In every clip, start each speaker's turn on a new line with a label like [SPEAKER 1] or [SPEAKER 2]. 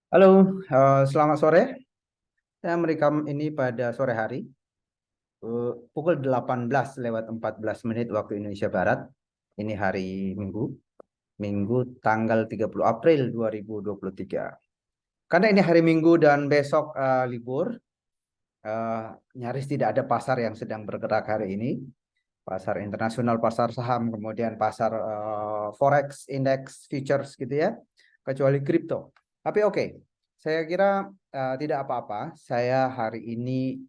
[SPEAKER 1] Halo, selamat sore. Saya merekam ini pada sore hari, pukul 18:14 waktu Indonesia Barat. Ini hari Minggu, Minggu tanggal 30 April 2023. Karena ini hari Minggu dan besok libur, eh, nyaris tidak ada pasar yang sedang bergerak hari ini. Pasar internasional, pasar saham, kemudian pasar forex, index, futures gitu ya, kecuali kripto. Tapi oke, saya kira tidak apa-apa. Saya hari ini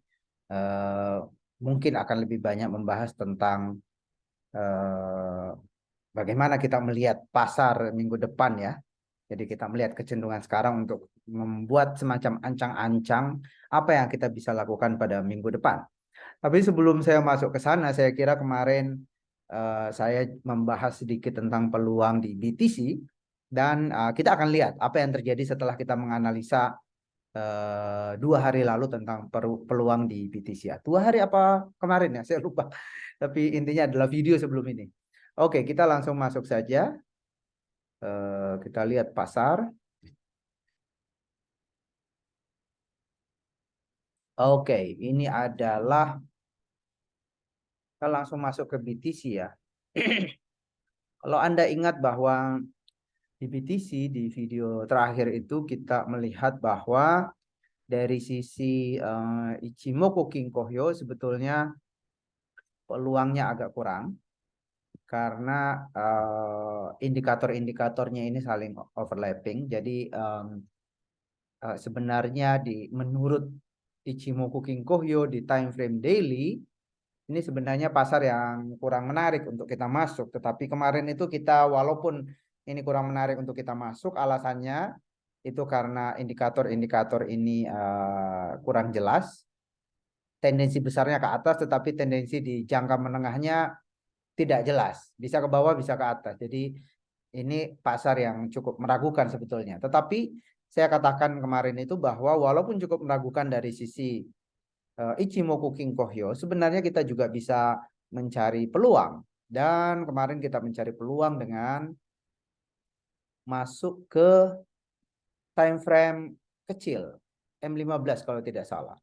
[SPEAKER 1] eh, mungkin akan lebih banyak membahas tentang eh, bagaimana kita melihat pasar minggu depan ya. Jadi kita melihat kecenderungan sekarang untuk membuat semacam ancang-ancang apa yang kita bisa lakukan pada minggu depan. Tapi sebelum saya masuk ke sana, saya kira kemarin saya membahas sedikit tentang peluang di BTC dan kita akan lihat apa yang terjadi setelah kita menganalisa 2 hari lalu tentang peluang di BTC ya. 2 hari apa kemarin ya? Saya lupa. Tapi intinya adalah video sebelum ini. Oke, kita langsung masuk saja. Kita lihat pasar. Oke, ini adalah kita langsung masuk ke BTC ya. Kalau Anda ingat bahwa di BTC di video terakhir itu kita melihat bahwa dari sisi Ichimoku Kinkohyo sebetulnya peluangnya agak kurang karena indikator-indikatornya ini saling overlapping. Jadi sebenarnya menurut Ichimoku Kinkohyo di time frame daily ini sebenarnya pasar yang kurang menarik untuk kita masuk. Tetapi kemarin itu kita walaupun ini kurang menarik untuk kita masuk, alasannya itu karena indikator-indikator ini kurang jelas. Tendensi besarnya ke atas, tetapi tendensi di jangka menengahnya tidak jelas. Bisa ke bawah, bisa ke atas. Jadi ini pasar yang cukup meragukan sebetulnya. Tetapi saya katakan kemarin itu bahwa walaupun cukup meragukan dari sisi Ichimoku Kinkohyo, sebenarnya kita juga bisa mencari peluang. Dan kemarin kita mencari peluang dengan masuk ke time frame kecil, M15 kalau tidak salah.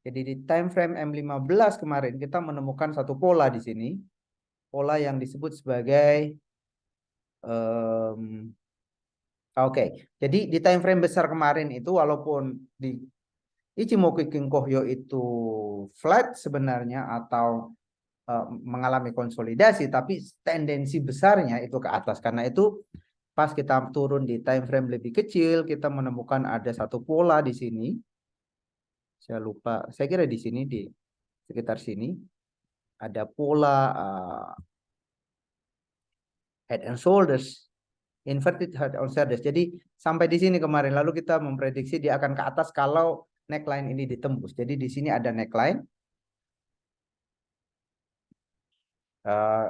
[SPEAKER 1] Jadi di time frame M15 kemarin kita menemukan satu pola di sini. Pola yang disebut sebagai oke. Jadi di time frame besar kemarin itu walaupun di Ichimoku Kinkohyo itu flat sebenarnya atau mengalami konsolidasi, tapi tendensi besarnya itu ke atas. Karena itu pas kita turun di time frame lebih kecil, kita menemukan ada satu pola di sini. Saya lupa, saya kira di sini di sekitar sini ada pola head and shoulders, inverted head and shoulders. Jadi sampai di sini kemarin, lalu kita memprediksi dia akan ke atas kalau neckline ini ditembus. Jadi di sini ada neckline.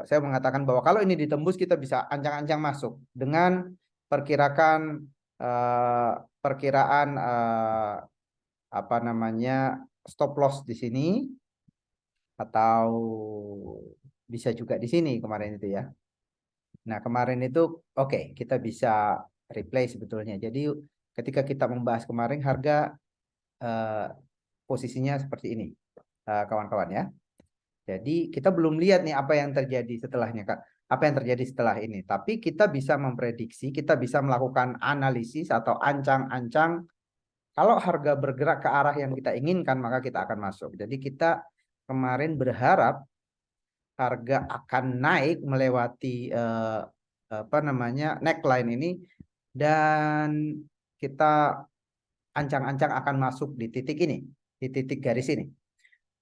[SPEAKER 1] Saya mengatakan bahwa kalau ini ditembus kita bisa ancang-ancang masuk dengan perkirakan perkiraan apa namanya stop loss di sini atau bisa juga di sini kemarin itu ya. Nah kemarin itu oke, kita bisa replay sebetulnya. Jadi ketika kita membahas kemarin harga eh, posisinya seperti ini kawan-kawan ya. Jadi kita belum lihat nih apa yang terjadi setelahnya, Kak. Apa yang terjadi setelah ini. Tapi kita bisa memprediksi, kita bisa melakukan analisis atau ancang-ancang. Kalau harga bergerak ke arah yang kita inginkan, maka kita akan masuk. Jadi kita kemarin berharap harga akan naik melewati apa namanya neckline ini dan kita ancang-ancang akan masuk di titik ini, di titik garis ini.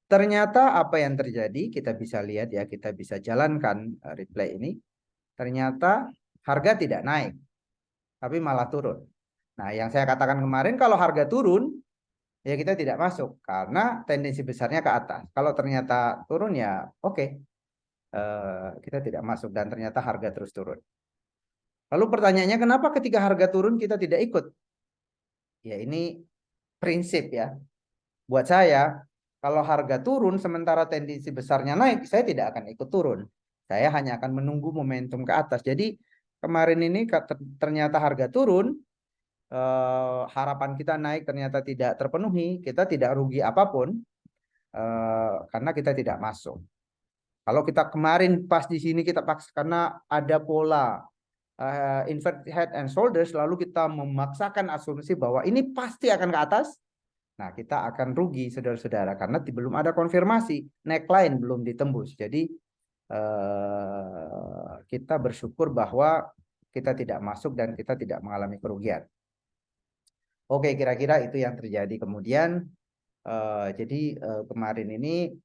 [SPEAKER 1] Ternyata apa yang terjadi kita bisa lihat ya, kita bisa jalankan replay ini. Ternyata harga tidak naik, tapi malah turun. Nah, yang saya katakan kemarin kalau harga turun ya kita tidak masuk karena tendensi besarnya ke atas. Kalau ternyata turun ya oke, kita tidak masuk dan ternyata harga terus turun. Lalu pertanyaannya kenapa ketika harga turun kita tidak ikut? Ya ini prinsip ya. Buat saya, kalau harga turun sementara tendensi besarnya naik, saya tidak akan ikut turun. Saya hanya akan menunggu momentum ke atas. Jadi kemarin ini ternyata harga turun, harapan kita naik ternyata tidak terpenuhi, kita tidak rugi apapun karena kita tidak masuk. Kalau kita kemarin pas di sini kita paksa karena ada pola inverted head and shoulders, lalu kita memaksakan asumsi bahwa ini pasti akan ke atas. Nah, kita akan rugi saudara-saudara karena belum ada konfirmasi, neckline belum ditembus. Jadi kita bersyukur bahwa kita tidak masuk dan kita tidak mengalami kerugian. Oke, kira-kira itu yang terjadi. Kemudian jadi kemarin ini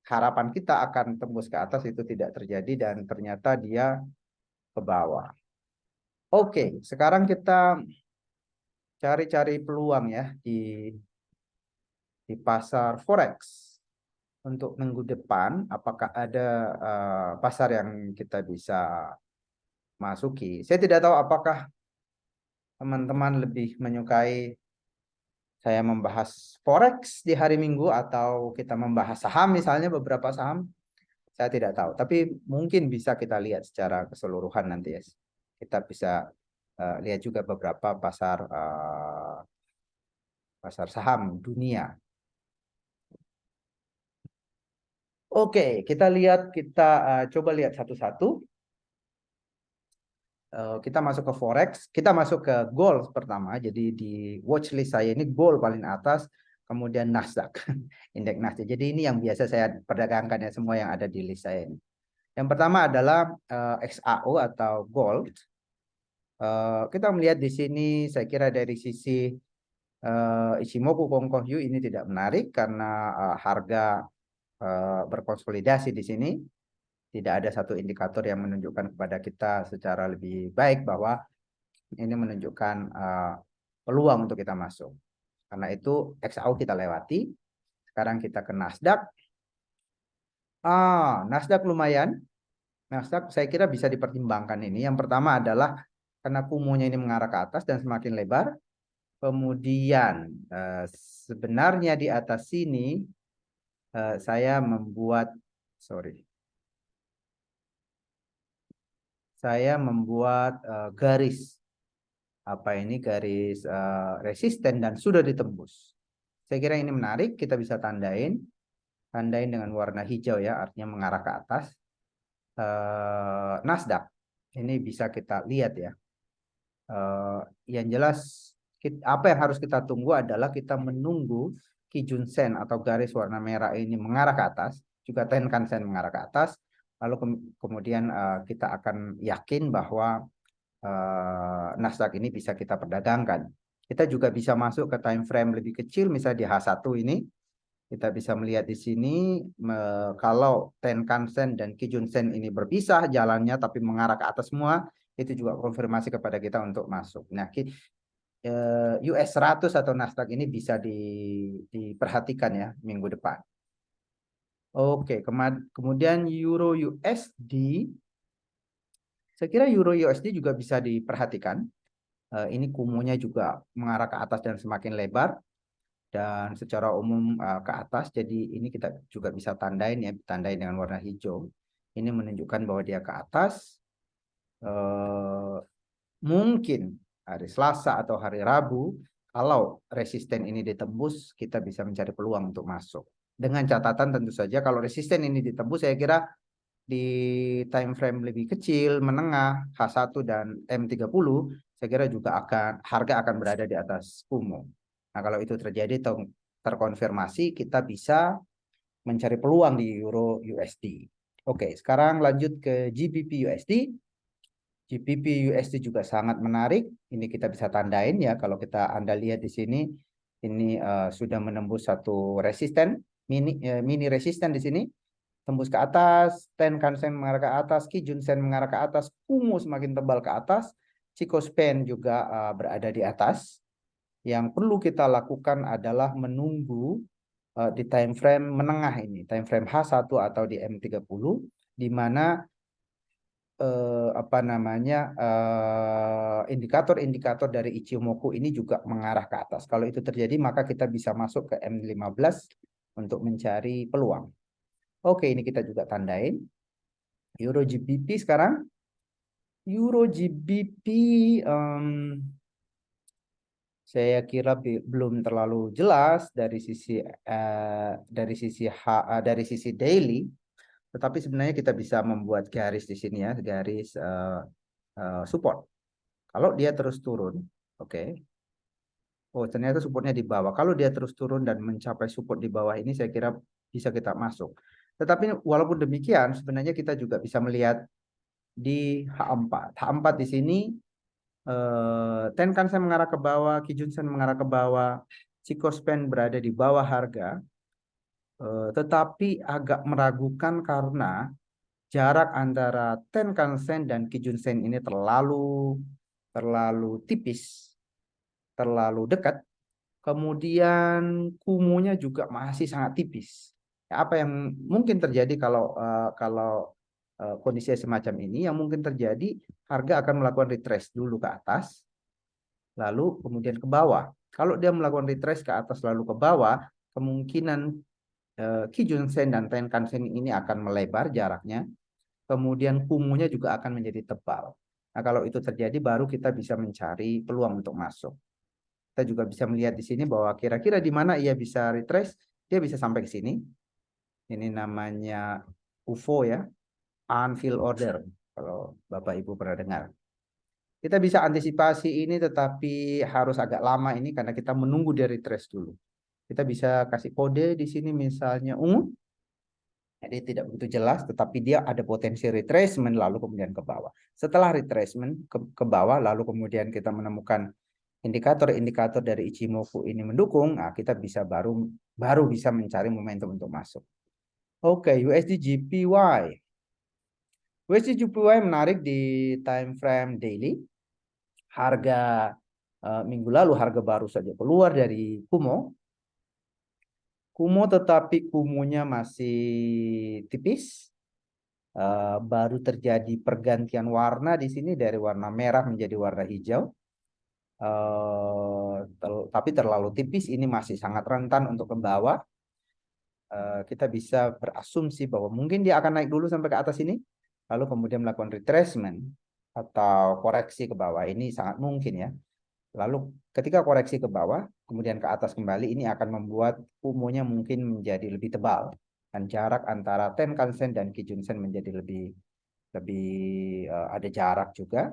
[SPEAKER 1] harapan kita akan tembus ke atas itu tidak terjadi dan ternyata dia ke bawah. Oke, sekarang kita cari-cari peluang ya di pasar forex untuk minggu depan. Apakah ada pasar yang kita bisa masuki? Saya tidak tahu apakah teman-teman lebih menyukai saya membahas forex di hari Minggu atau kita membahas saham misalnya beberapa saham. Saya tidak tahu, tapi mungkin bisa kita lihat secara keseluruhan nanti ya. Kita bisa lihat juga beberapa pasar saham dunia. Oke, kita lihat, kita coba lihat satu-satu. Kita masuk ke forex, kita masuk ke gold pertama. Jadi di watchlist saya ini gold paling atas, kemudian Nasdaq, indeks Nasdaq. Jadi ini yang biasa saya perdagangkan ya, semua yang ada di list saya ini. Yang pertama adalah XAO atau gold. Kita melihat di sini, saya kira dari sisi Ichimoku Kongkohyu ini tidak menarik karena harga berkonsolidasi di sini. Tidak ada satu indikator yang menunjukkan kepada kita secara lebih baik bahwa ini menunjukkan peluang untuk kita masuk. Karena itu XAO kita lewati. Sekarang kita ke Nasdaq. Nasdaq lumayan. Nasdaq saya kira bisa dipertimbangkan ini. Yang pertama adalah karena kumunya ini mengarah ke atas dan semakin lebar. Kemudian sebenarnya di atas sini saya membuat garis garis resisten dan sudah ditembus. Saya kira ini menarik, kita bisa tandain dengan warna hijau ya, artinya mengarah ke atas. Nasdaq ini bisa kita lihat ya. Yang jelas apa yang harus kita tunggu adalah kita menunggu Kijun Sen atau garis warna merah ini mengarah ke atas, juga Tenkan Sen mengarah ke atas. Lalu kemudian kita akan yakin bahwa Nasdaq ini bisa kita perdagangkan. Kita juga bisa masuk ke time frame lebih kecil, misalnya di H1 ini. Kita bisa melihat di sini kalau Tenkan Sen dan Kijun Sen ini berpisah jalannya tapi mengarah ke atas semua, itu juga konfirmasi kepada kita untuk masuk. Nah, US 100 atau Nasdaq ini bisa diperhatikan ya minggu depan. Oke, kemudian Euro USD. Saya kira Euro USD juga bisa diperhatikan. Ini kumunya juga mengarah ke atas dan semakin lebar. Dan secara umum ke atas. Jadi ini kita juga bisa tandain ya. Tandain dengan warna hijau. Ini menunjukkan bahwa dia ke atas. Mungkin hari Selasa atau hari Rabu. Kalau resisten ini ditembus, kita bisa mencari peluang untuk masuk. Dengan catatan tentu saja kalau resisten ini ditembus, saya kira di time frame lebih kecil, menengah, H1 dan M30, saya kira juga harga akan berada di atas kumu. Nah, kalau itu terjadi terkonfirmasi, kita bisa mencari peluang di Euro USD. Oke, sekarang lanjut ke GBP USD. GBP USD juga sangat menarik. Ini kita bisa tandain ya, kalau Anda lihat di sini, ini sudah menembus satu resisten, mini resisten di sini. Tembus ke atas, Tenkan Sen mengarah ke atas, Kijun Sen mengarah ke atas, Kumu semakin tebal ke atas, Chikou Span juga berada di atas. Yang perlu kita lakukan adalah menunggu di time frame menengah ini, time frame H1 atau di M30, di mana indikator-indikator dari Ichimoku ini juga mengarah ke atas. Kalau itu terjadi, maka kita bisa masuk ke M15 untuk mencari peluang. Oke, ini kita juga tandain. Euro GBP sekarang. Euro GBP Saya kira belum terlalu jelas dari sisi daily, tetapi sebenarnya kita bisa membuat garis di sini ya, garis support. Kalau dia terus turun, oke. Oh, ternyata supportnya di bawah. Kalau dia terus turun dan mencapai support di bawah ini, saya kira bisa kita masuk. Tetapi walaupun demikian, sebenarnya kita juga bisa melihat di H4. H4 di sini Tenkan-sen mengarah ke bawah, Kijun-sen mengarah ke bawah, Chikou-span berada di bawah harga, tetapi agak meragukan karena jarak antara Tenkan-sen dan Kijun-sen ini terlalu tipis, terlalu dekat. Kemudian kumunya juga masih sangat tipis. Apa yang mungkin terjadi kalau kondisi semacam ini? Yang mungkin terjadi, harga akan melakukan retrace dulu ke atas, lalu kemudian ke bawah. Kalau dia melakukan retrace ke atas lalu ke bawah, kemungkinan Kijun Sen dan Tenkan Sen ini akan melebar jaraknya. Kemudian kumunya juga akan menjadi tebal. Nah, kalau itu terjadi baru kita bisa mencari peluang untuk masuk. Kita juga bisa melihat di sini bahwa kira-kira di mana ia bisa retrace, dia bisa sampai ke sini. Ini namanya UFO ya, unfilled order. Kalau Bapak Ibu pernah dengar. Kita bisa antisipasi ini tetapi harus agak lama ini karena kita menunggu dari retrace dulu. Kita bisa kasih kode di sini misalnya ungu. Jadi tidak begitu jelas tetapi dia ada potensi retracement lalu kemudian ke bawah. Setelah retracement ke bawah lalu kemudian kita menemukan indikator-indikator dari Ichimoku ini mendukung, nah kita bisa baru bisa mencari momentum untuk masuk. Oke, USD JPY. USD JPY menarik di time frame daily. Harga minggu lalu harga baru saja keluar dari Kumo. Tetapi kumunya masih tipis. Baru terjadi pergantian warna di sini dari warna merah menjadi warna hijau. Tapi terlalu tipis, ini masih sangat rentan untuk ke bawah. Kita bisa berasumsi bahwa mungkin dia akan naik dulu sampai ke atas ini, lalu kemudian melakukan retracement atau koreksi ke bawah. Ini sangat mungkin ya. Lalu ketika koreksi ke bawah, kemudian ke atas kembali, ini akan membuat kumunya mungkin menjadi lebih tebal. Dan jarak antara Tenkan-sen dan Kijun-sen menjadi lebih ada jarak juga.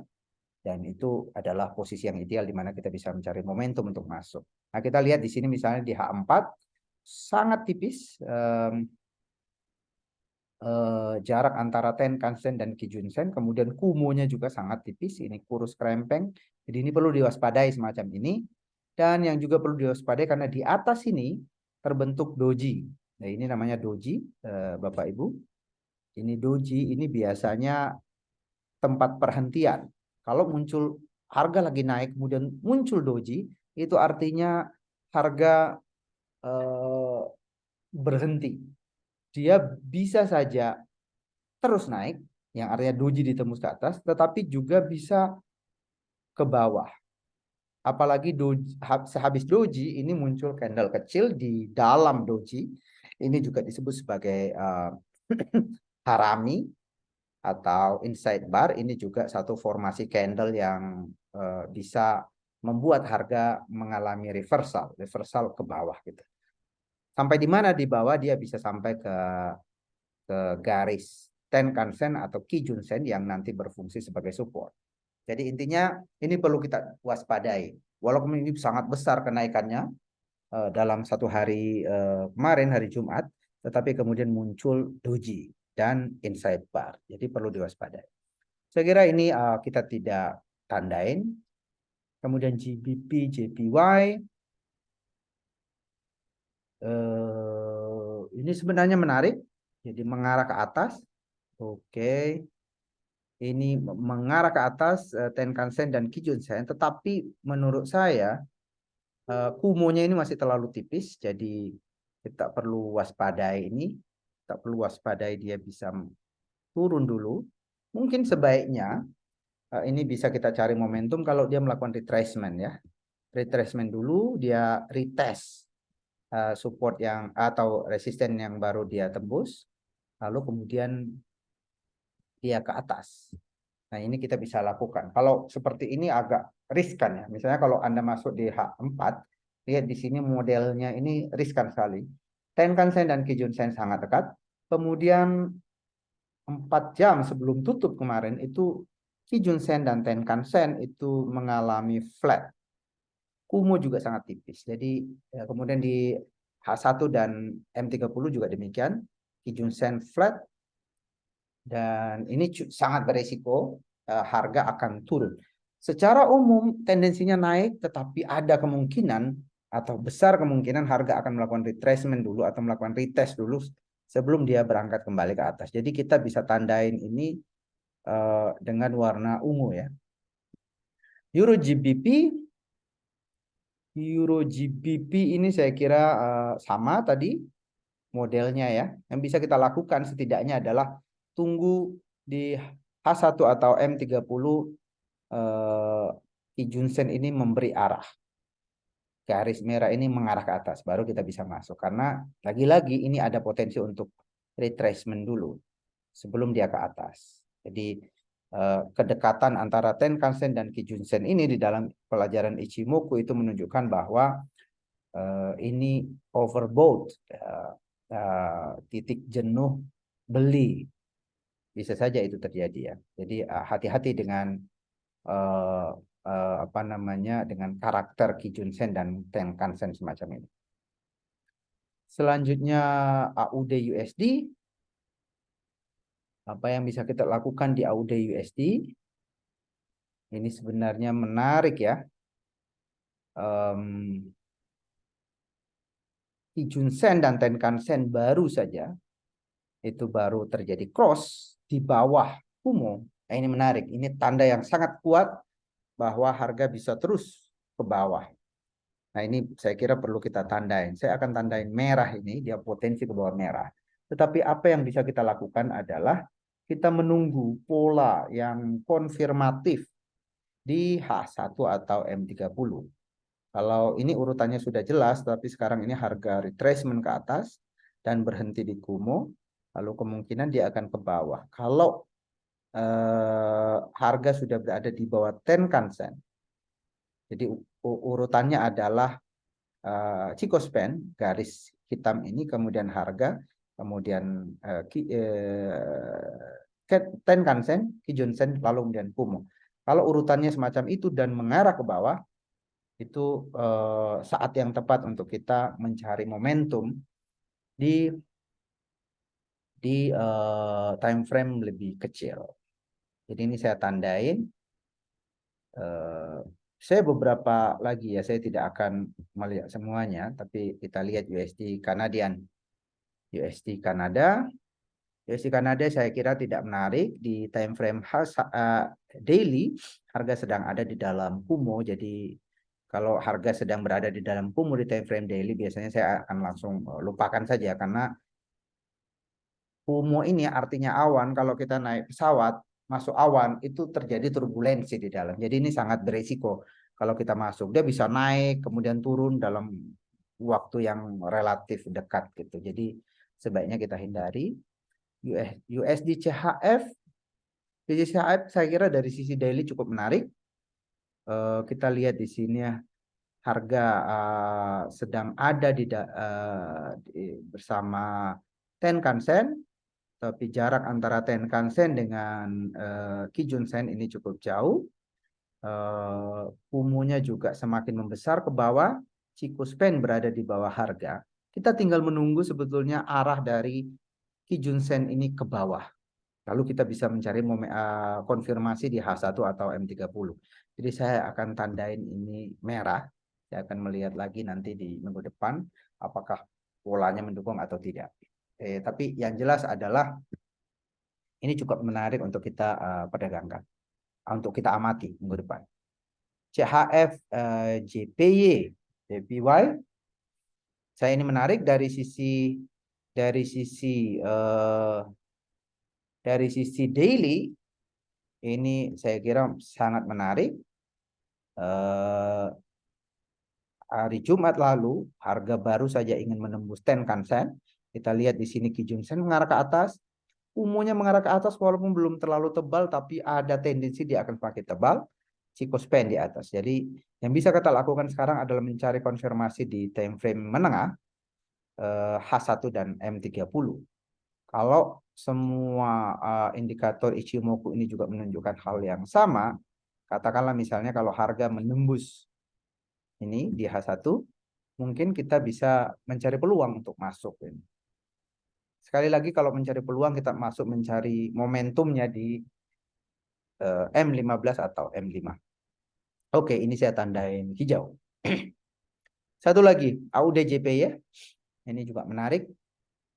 [SPEAKER 1] Dan itu adalah posisi yang ideal di mana kita bisa mencari momentum untuk masuk. Nah, kita lihat di sini misalnya di H4, sangat tipis jarak antara Tenkan-sen dan Kijun-sen. Kemudian kumunya juga sangat tipis, ini kurus krempeng. Jadi ini perlu diwaspadai semacam ini. Dan yang juga perlu diwaspadai karena di atas ini terbentuk doji. Nah, ini namanya doji, Bapak Ibu. Ini doji, ini biasanya tempat perhentian. Kalau muncul harga lagi naik, kemudian muncul doji, itu artinya harga berhenti. Dia bisa saja terus naik, yang artinya doji ditembus ke atas, tetapi juga bisa ke bawah. Apalagi doji, sehabis doji ini muncul candle kecil di dalam doji. Ini juga disebut sebagai harami atau inside bar. Ini juga satu formasi candle yang bisa membuat harga mengalami reversal ke bawah gitu. Sampai di mana di bawah dia bisa sampai ke garis Tenkan-sen atau Kijun-sen yang nanti berfungsi sebagai support. Jadi intinya ini perlu kita waspadai. Walaupun ini sangat besar kenaikannya dalam satu hari kemarin hari Jumat, tetapi kemudian muncul doji dan inside bar. Jadi perlu diwaspadai. Saya kira ini kita tidak tandain. Kemudian GBP, JPY. Ini sebenarnya menarik. Jadi mengarah ke atas. Oke. Ini mengarah ke atas Tenkan-sen dan Kijun-sen. Tetapi menurut saya kumonya ini masih terlalu tipis. Jadi kita perlu waspadai ini. Kita perlu waspadai dia bisa turun dulu. Mungkin sebaiknya ini bisa kita cari momentum kalau dia melakukan retracement ya. Retracement dulu, dia retest support yang atau resisten yang baru dia tembus, lalu kemudian dia ke atas. Nah, ini kita bisa lakukan. Kalau seperti ini agak riskan ya. Misalnya kalau Anda masuk di H4, lihat di sini modelnya ini riskan sekali. Tenkan-sen dan Kijun-sen sangat dekat. Kemudian 4 jam sebelum tutup kemarin itu Kijun-sen dan Tenkan-sen itu mengalami flat. Kumo juga sangat tipis. Jadi ya, kemudian di H1 dan M30 juga demikian. Kijun-sen flat dan ini sangat beresiko harga akan turun. Secara umum tendensinya naik, tetapi ada kemungkinan atau besar kemungkinan harga akan melakukan retracement dulu atau melakukan retest dulu sebelum dia berangkat kembali ke atas. Jadi kita bisa tandain ini dengan warna ungu ya. Euro GBP ini saya kira sama tadi modelnya ya. Yang bisa kita lakukan setidaknya adalah tunggu di H1 atau M30 Kijun-sen ini memberi arah. Garis merah ini mengarah ke atas, baru kita bisa masuk. Karena lagi-lagi ini ada potensi untuk retracement dulu sebelum dia ke atas. Jadi kedekatan antara Tenkan-sen dan Kijun-sen ini di dalam pelajaran Ichimoku itu menunjukkan bahwa ini overbought, titik jenuh beli. Bisa saja itu terjadi ya. Jadi hati-hati dengan apa namanya dengan karakter Kijun-sen dan Tenkan-sen semacam ini. Selanjutnya AUD USD. Apa yang bisa kita lakukan di AUD USD? Ini sebenarnya menarik ya. Kijun-sen dan Tenkan-sen baru saja itu baru terjadi cross di bawah Kumo. Nah, ini menarik. Ini tanda yang sangat kuat bahwa harga bisa terus ke bawah. Nah, ini saya kira perlu kita tandain. Saya akan tandain merah ini, dia potensi ke bawah merah. Tetapi apa yang bisa kita lakukan adalah kita menunggu pola yang konfirmatif di H1 atau M30. Kalau ini urutannya sudah jelas, tapi sekarang ini harga retracement ke atas dan berhenti di Kumo, lalu kemungkinan dia akan ke bawah. Kalau harga sudah berada di bawah Tenkan-sen, jadi urutannya adalah Chikou-span, garis hitam ini, kemudian harga, kemudian Tenkan-sen, Kijun-sen, lalu kemudian Kumo. Kalau urutannya semacam itu dan mengarah ke bawah, itu saat yang tepat untuk kita mencari momentum di time frame lebih kecil. Jadi ini saya tandain. Saya beberapa lagi ya, saya tidak akan melihat semuanya, tapi kita lihat USD Kanadian. USD Kanada. USD Kanada saya kira tidak menarik di time frame daily, harga sedang ada di dalam Kumo, jadi kalau harga sedang berada di dalam Kumo di time frame daily, biasanya saya akan langsung lupakan saja, karena Kumo ini artinya awan. Kalau kita naik pesawat, masuk awan, itu terjadi turbulensi di dalam. Jadi ini sangat beresiko. Kalau kita masuk, dia bisa naik, kemudian turun dalam waktu yang relatif dekat gitu. Jadi sebaiknya kita hindari. USD CHF. CHF saya kira dari sisi daily cukup menarik. Kita lihat di sini ya, harga sedang ada bersama Tenkan-sen, tapi jarak antara Tenkan-sen dengan Kijun-sen ini cukup jauh. Kumonya juga semakin membesar ke bawah, Chikou-span berada di bawah harga. Kita tinggal menunggu sebetulnya arah dari Kijun-sen ini ke bawah. Lalu kita bisa mencari konfirmasi di H1 atau M30. Jadi saya akan tandain ini merah. Saya akan melihat lagi nanti di minggu depan apakah polanya mendukung atau tidak. Tapi yang jelas adalah ini cukup menarik untuk kita perdagangkan, untuk kita amati minggu depan. CHF, JPY, saya ini menarik dari sisi daily. Ini saya kira sangat menarik. Hari Jumat lalu harga baru saja ingin menembus Tenkan-sen. Kita lihat di sini Kijun-sen mengarah ke atas, Kumonya mengarah ke atas walaupun belum terlalu tebal, tapi ada tendensi dia akan semakin tebal. Cicospan di atas. Jadi yang bisa kita lakukan sekarang adalah mencari konfirmasi di time frame menengah H1 dan M30. Kalau semua indikator Ichimoku ini juga menunjukkan hal yang sama, katakanlah misalnya kalau harga menembus ini di H1, mungkin kita bisa mencari peluang untuk masuk ini. Sekali lagi kalau mencari peluang kita masuk mencari momentumnya di M15 atau M5. Oke, ini saya tandain hijau. Satu lagi, AUD-JP ya. Ini juga menarik.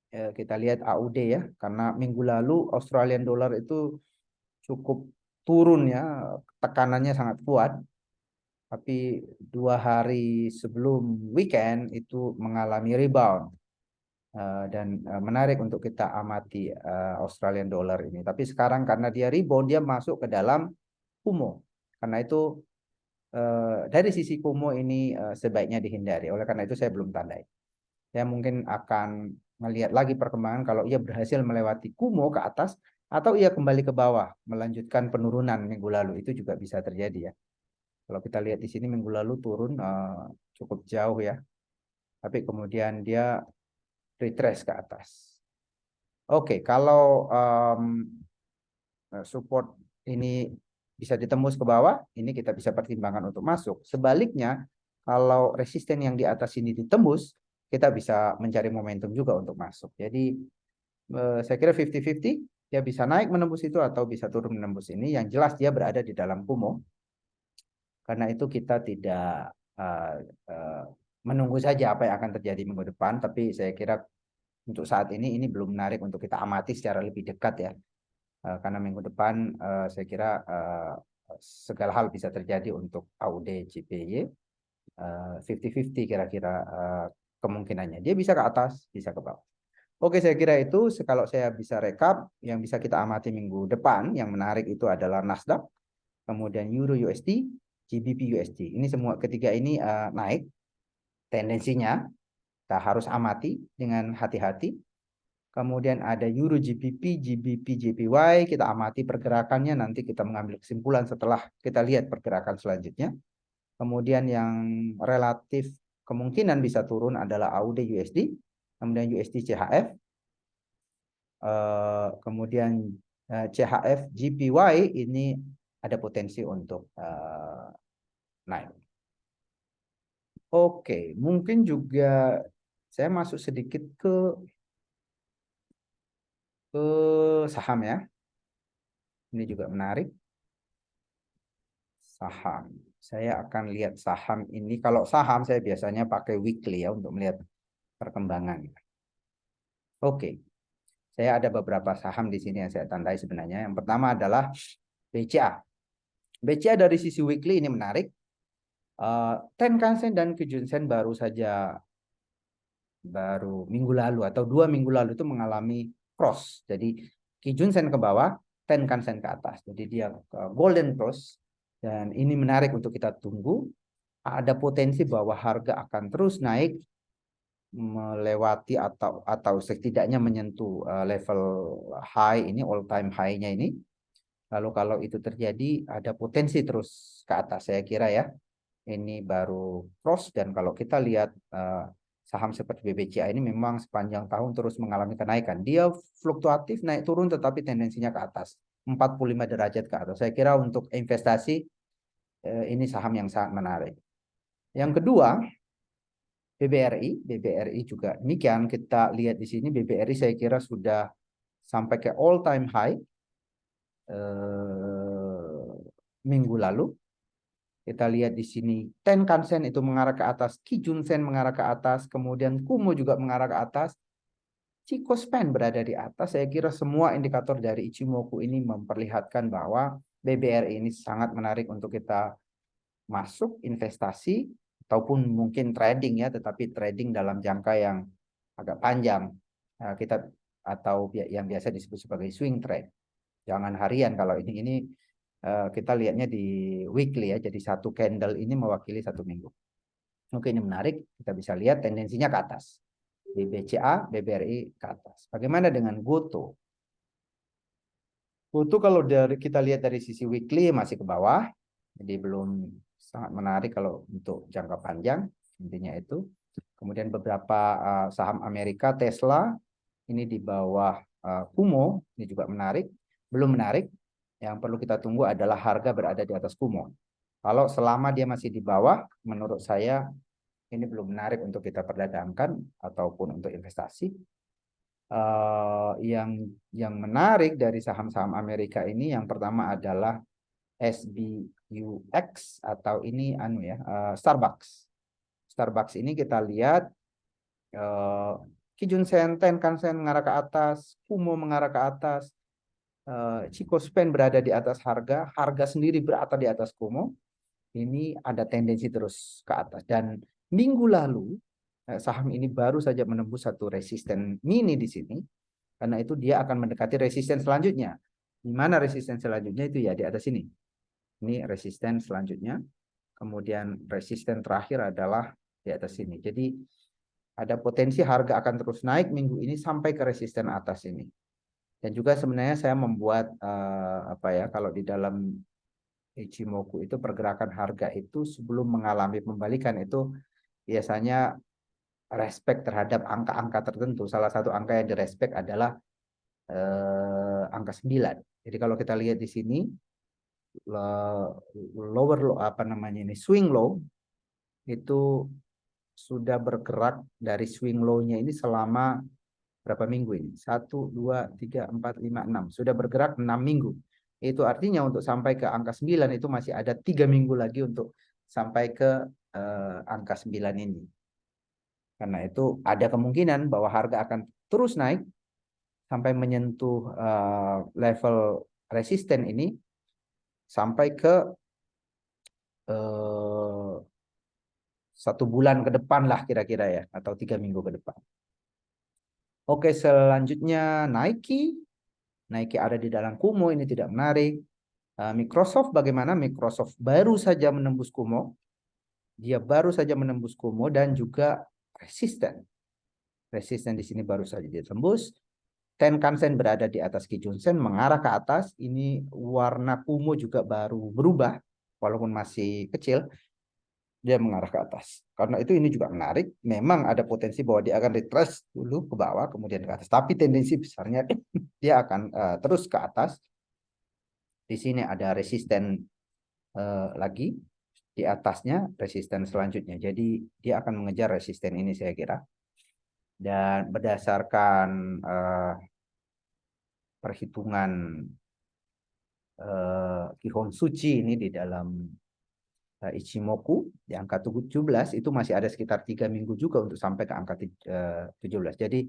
[SPEAKER 1] Kita lihat AUD ya, karena minggu lalu Australian dollar itu cukup turun ya, tekanannya sangat kuat. Tapi 2 hari sebelum weekend itu mengalami rebound. Dan menarik untuk kita amati Australian dollar ini. Tapi sekarang karena dia rebound, dia masuk ke dalam Kumo. Karena itu dari sisi Kumo ini sebaiknya dihindari. Oleh karena itu saya belum tandai. Saya mungkin akan melihat lagi perkembangan kalau ia berhasil melewati Kumo ke atas atau ia kembali ke bawah melanjutkan penurunan minggu lalu, itu juga bisa terjadi ya. Kalau kita lihat di sini minggu lalu turun cukup jauh ya, tapi kemudian dia retrace ke atas. Oke, kalau support ini bisa ditembus ke bawah, ini kita bisa pertimbangkan untuk masuk. Sebaliknya, kalau resisten yang di atas ini ditembus, kita bisa mencari momentum juga untuk masuk. Jadi saya kira 50-50, dia bisa naik menembus itu atau bisa turun menembus ini. Yang jelas dia berada di dalam Kumo. Karena itu kita tidak menunggu saja apa yang akan terjadi minggu depan, tapi saya kira untuk saat ini belum menarik untuk kita amati secara lebih dekat ya. Karena minggu depan saya kira segala hal bisa terjadi untuk AUD JPY 50-50 kira-kira kemungkinannya. Dia bisa ke atas, bisa ke bawah. Oke, saya kira itu kalau saya bisa rekap yang bisa kita amati minggu depan yang menarik itu adalah Nasdaq, kemudian Euro USD, GBP USD. Ini semua ketiga ini naik tendensinya. Kita harus amati dengan hati-hati. Kemudian ada Euro GBP, GBP JPY, kita amati pergerakannya, nanti kita mengambil kesimpulan setelah kita lihat pergerakan selanjutnya. Kemudian yang relatif kemungkinan bisa turun adalah AUD USD, kemudian USD CHF, kemudian CHF JPY ini ada potensi untuk naik. Oke, mungkin juga saya masuk sedikit ke saham ya. Ini juga menarik. Saham. Saya akan lihat saham ini. Kalau saham saya biasanya pakai weekly ya untuk melihat perkembangan. Oke. Saya ada beberapa saham di sini yang saya tandai sebenarnya. Yang pertama adalah BCA. BCA dari sisi weekly ini menarik. Tenkan-sen dan Kijun-sen baru minggu lalu atau 2 minggu lalu itu mengalami cross. Jadi Kijun-sen ke bawah, Tenkan-sen ke atas. Jadi dia golden cross. Dan ini menarik untuk kita tunggu. Ada potensi bahwa harga akan terus naik melewati atau setidaknya menyentuh level high ini, all time high-nya ini. Lalu kalau itu terjadi ada potensi terus ke atas saya kira ya. Ini baru cross dan kalau kita lihat saham seperti BBCA ini memang sepanjang tahun terus mengalami kenaikan. Dia fluktuatif naik turun tetapi tendensinya ke atas. 45 derajat ke atas. Saya kira untuk investasi ini saham yang sangat menarik. Yang kedua, BBRI juga demikian. Kita lihat di sini BBRI saya kira sudah sampai ke all time high minggu lalu. Kita lihat di sini Tenkan-sen itu mengarah ke atas, Kijun-sen mengarah ke atas, kemudian Kumo juga mengarah ke atas. Chico-span berada di atas. Saya kira semua indikator dari Ichimoku ini memperlihatkan bahwa BBRI ini sangat menarik untuk kita masuk investasi ataupun mungkin trading ya, tetapi trading dalam jangka yang agak panjang. Kita atau yang biasa disebut sebagai swing trade. Jangan harian kalau ini kita lihatnya di weekly ya. Jadi satu candle ini mewakili satu minggu. Oke, ini menarik. Kita bisa lihat tendensinya ke atas. Di BCA, BBRI ke atas. Bagaimana dengan GoTo? GoTo kalau kita lihat dari sisi weekly masih ke bawah. Jadi belum sangat menarik kalau untuk jangka panjang, intinya itu. Kemudian beberapa saham Amerika, Tesla, ini di bawah Kumo, ini juga menarik. Belum menarik, yang perlu kita tunggu adalah harga berada di atas Kumo. Kalau selama dia masih di bawah, menurut saya ini belum menarik untuk kita perdagangkan ataupun untuk investasi. Yang menarik dari saham-saham Amerika ini yang pertama adalah SBUX atau ini Starbucks. Starbucks ini kita lihat Kijun Sen, Tenkan-sen mengarah ke atas, Kumo mengarah ke atas, Chico Span berada di atas harga sendiri berada di atas Kumo. Ini ada tendensi terus ke atas. Dan minggu lalu saham ini baru saja menembus satu resisten mini di sini. Karena itu dia akan mendekati resisten selanjutnya. Di mana resisten selanjutnya itu ya di atas ini. Ini resisten selanjutnya. Kemudian resisten terakhir adalah di atas sini. Jadi ada potensi harga akan terus naik minggu ini sampai ke resisten atas ini. Dan juga sebenarnya saya membuat kalau di dalam Ichimoku itu pergerakan harga itu sebelum mengalami pembalikan itu biasanya respect terhadap angka-angka tertentu. Salah satu angka yang direspek adalah angka 9. Jadi kalau kita lihat di sini lower low swing low itu sudah bergerak dari swing low-nya ini selama berapa minggu ini? 1, 2, 3, 4, 5, 6. Sudah bergerak 6 minggu. Itu artinya untuk sampai ke angka 9 itu masih ada 3 minggu lagi untuk sampai ke angka 9 ini. Karena itu ada kemungkinan bahwa harga akan terus naik sampai menyentuh level resisten ini sampai ke 1 bulan ke depan lah kira-kira ya, atau 3 minggu ke depan. Oke, selanjutnya Nike. Nike ada di dalam Kumo, ini tidak menarik. Microsoft bagaimana? Microsoft baru saja menembus Kumo. Dia baru saja menembus Kumo dan juga resisten. Resisten di sini baru saja ditembus. Tenkan-sen berada di atas Kijun-sen mengarah ke atas. Ini warna Kumo juga baru berubah walaupun masih kecil. Dia mengarah ke atas. Karena itu ini juga menarik. Memang ada potensi bahwa dia akan retrace dulu ke bawah kemudian ke atas. Tapi tendensi besarnya dia akan terus ke atas. Di sini ada resisten lagi di atasnya, resisten selanjutnya. Jadi dia akan mengejar resisten ini saya kira. Dan berdasarkan perhitungan Kihon Suchi ini di dalam Ichimoku di angka 17 itu masih ada sekitar 3 minggu juga untuk sampai ke angka 17. Jadi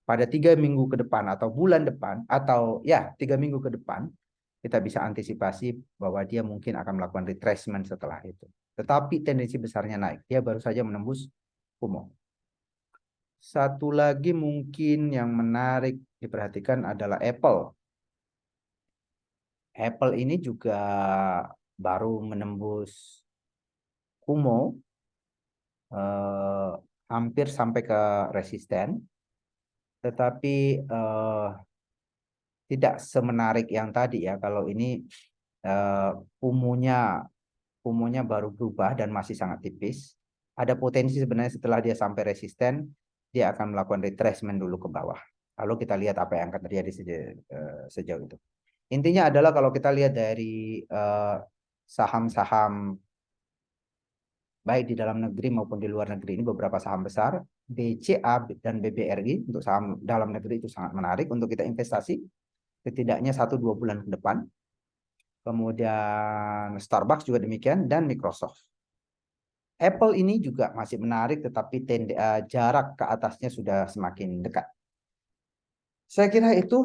[SPEAKER 1] pada 3 minggu ke depan atau bulan depan atau ya 3 minggu ke depan kita bisa antisipasi bahwa dia mungkin akan melakukan retracement setelah itu. Tetapi tendensi besarnya naik. Dia baru saja menembus Kumo. Satu lagi mungkin yang menarik diperhatikan adalah Apple. Apple ini juga baru menembus Kumo, hampir sampai ke resisten, tetapi tidak semenarik yang tadi ya. Kalau ini Kumonya baru berubah dan masih sangat tipis. Ada potensi sebenarnya setelah dia sampai resisten, dia akan melakukan retracement dulu ke bawah. Lalu kita lihat apa yang akan terjadi sejauh itu. Intinya adalah kalau kita lihat dari saham-saham baik di dalam negeri maupun di luar negeri ini beberapa saham besar, BCA dan BBRI untuk saham dalam negeri itu sangat menarik untuk kita investasi setidaknya 1-2 bulan ke depan. Kemudian Starbucks juga demikian dan Microsoft. Apple ini juga masih menarik tetapi jarak ke atasnya sudah semakin dekat. Saya kira itu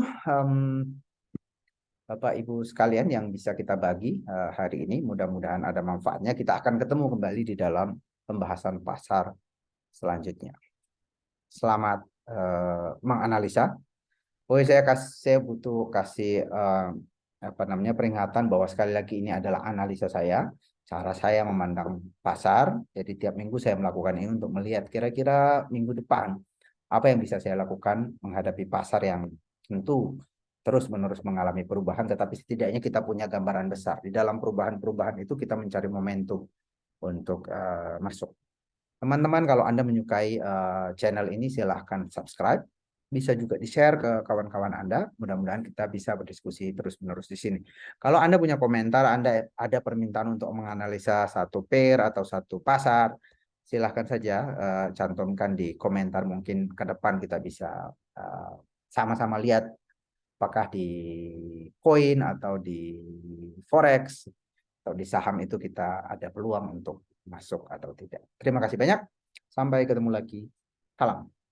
[SPEAKER 1] Bapak Ibu sekalian yang bisa kita bagi hari ini. Mudah-mudahan ada manfaatnya. Kita akan ketemu kembali di dalam pembahasan pasar selanjutnya. Selamat menganalisa. Saya butuh kasih peringatan bahwa sekali lagi ini adalah analisa saya, cara saya memandang pasar. Jadi tiap minggu saya melakukan ini untuk melihat kira-kira minggu depan apa yang bisa saya lakukan menghadapi pasar yang tentu terus-menerus mengalami perubahan, tetapi setidaknya kita punya gambaran besar. Di dalam perubahan-perubahan itu kita mencari momentum untuk masuk. Teman-teman, kalau Anda menyukai channel ini, silahkan subscribe. Bisa juga di-share ke kawan-kawan Anda. Mudah-mudahan kita bisa berdiskusi terus-menerus di sini. Kalau Anda punya komentar, Anda ada permintaan untuk menganalisa satu pair atau satu pasar, silahkan saja cantumkan di komentar. Mungkin ke depan kita bisa sama-sama lihat apakah di koin atau di forex atau di saham itu kita ada peluang untuk masuk atau tidak. Terima kasih banyak. Sampai ketemu lagi. Salam.